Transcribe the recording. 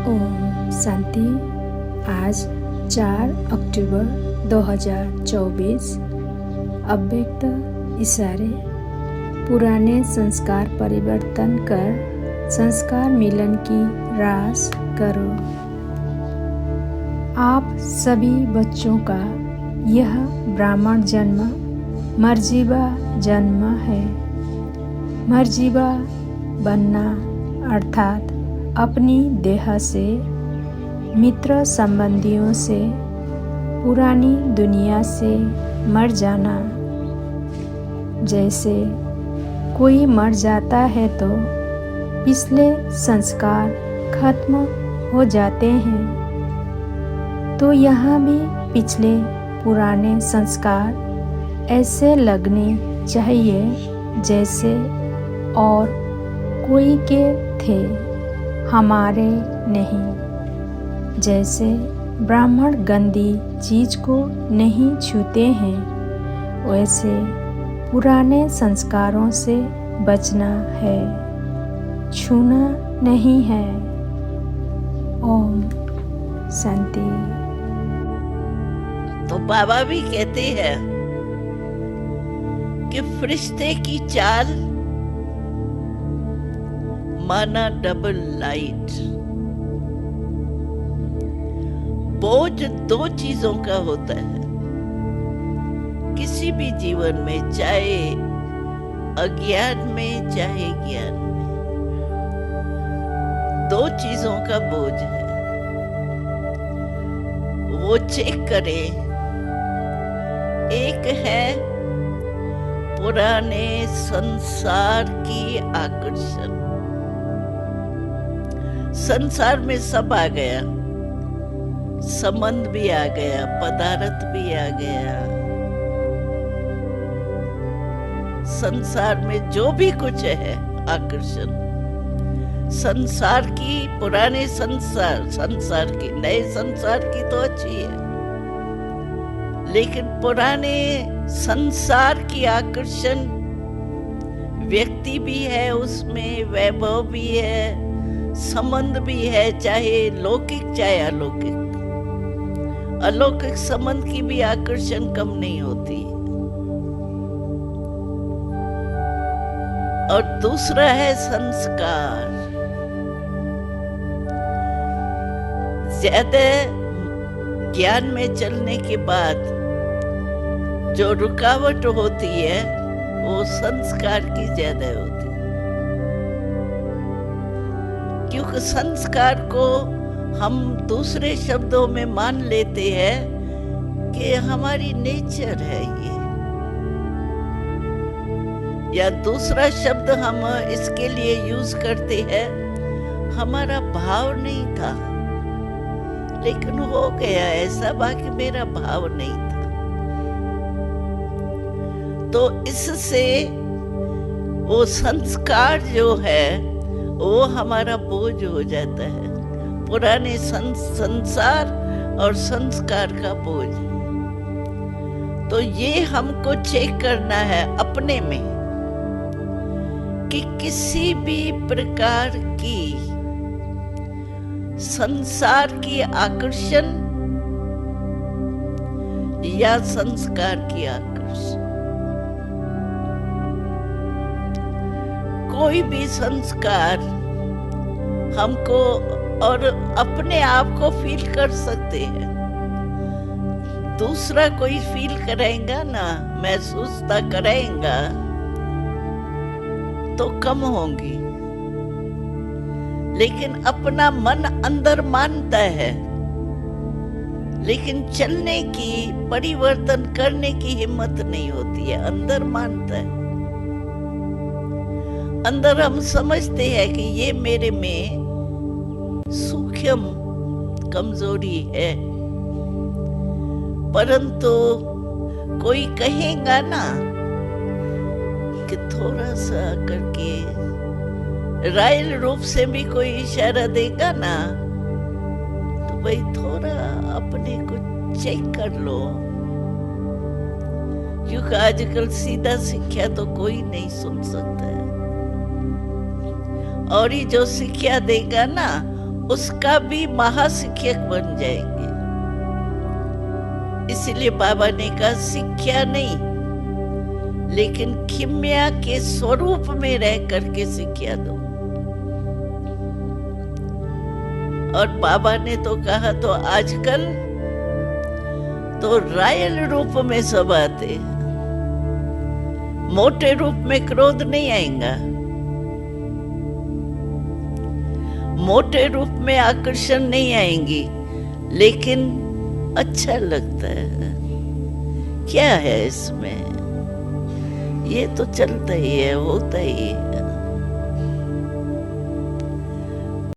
ओम शांति। आज 4 अक्टूबर 2024। अव्यक्त इशारे। पुराने संस्कार परिवर्तन कर संस्कार मिलन की रास करो। आप सभी बच्चों का यह ब्राह्मण जन्म मर्जीवा जन्म है। मर्जीवा बनना अर्थात अपनी देह से, मित्र संबंधियों से, पुरानी दुनिया से मर जाना। जैसे कोई मर जाता है तो पिछले संस्कार खत्म हो जाते हैं, तो यहाँ भी पिछले पुराने संस्कार ऐसे लगने चाहिए जैसे और कोई के थे, हमारे नहीं। जैसे ब्राह्मण गंदी चीज को नहीं छूते हैं, वैसे पुराने संस्कारों से बचना है, छूना नहीं है। ओम शांति। तो बाबा भी कहते हैं कि फरिश्ते की चाल माना डबल लाइट। बोझ दो चीजों का होता है किसी भी जीवन में, चाहे अज्ञान में चाहे ज्ञान में। दो चीजों का बोझ है, वो चेक करें। एक है पुराने संसार की आकर्षण। संसार में सब आ गया, संबंध भी आ गया, पदार्थ भी आ गया। संसार में जो भी कुछ है आकर्षण, संसार की, पुराने संसार की, नए संसार की तो अच्छी है, लेकिन पुराने संसार की आकर्षण, व्यक्ति भी है उसमें, वैभव भी है, संबंध भी है, चाहे लौकिक चाहे अलौकिक। अलौकिक संबंध की भी आकर्षण कम नहीं होती। और दूसरा है संस्कार। ज्यादा ज्ञान में चलने के बाद जो रुकावट होती है वो संस्कार की ज्यादा होती है, क्योंकि संस्कार को हम दूसरे शब्दों में मान लेते हैं कि हमारी नेचर है ये, या दूसरा शब्द हम इसके लिए यूज करते हैं, हमारा भाव नहीं था लेकिन हो गया ऐसा, बाकी मेरा भाव नहीं था। तो इससे वो संस्कार जो है वो हमारा बोझ हो जाता है, पुराने संसार और संस्कार का बोझ। तो ये हमको चेक करना है अपने में कि किसी भी प्रकार की संसार की आकर्षण या संस्कार की आकर्षण, कोई भी संस्कार हमको, और अपने आप को फील कर सकते हैं, दूसरा कोई फील करेगा ना, महसूसता करेगा तो कम होंगी, लेकिन अपना मन अंदर मानता है, लेकिन चलने की, परिवर्तन करने की हिम्मत नहीं होती है। अंदर मानता है, अंदर हम समझते हैं कि ये मेरे में सूक्ष्म कमजोरी है, परंतु कोई कहेगा ना कि थोड़ा सा करके, रायल रूप से भी कोई इशारा देगा ना, तो भाई थोड़ा अपने को चेक कर लो, क्योंकि आजकल सीधा शिक्षा तो कोई नहीं सुन सकता है। और ये जो शिक्षा देगा ना उसका भी महाशिक्षक बन जाएंगे। इसलिए बाबा ने कहा शिक्षा नहीं, लेकिन खिम्या के स्वरूप में रह करके शिक्षा दो। और बाबा ने तो कहा, तो आजकल तो रॉयल रूप में सब आते हैं, मोटे रूप में क्रोध नहीं आएगा, मोटे रूप में आकर्षण नहीं आएंगी, लेकिन अच्छा लगता है। क्या है इसमें, ये तो चलता ही है, होता ही है।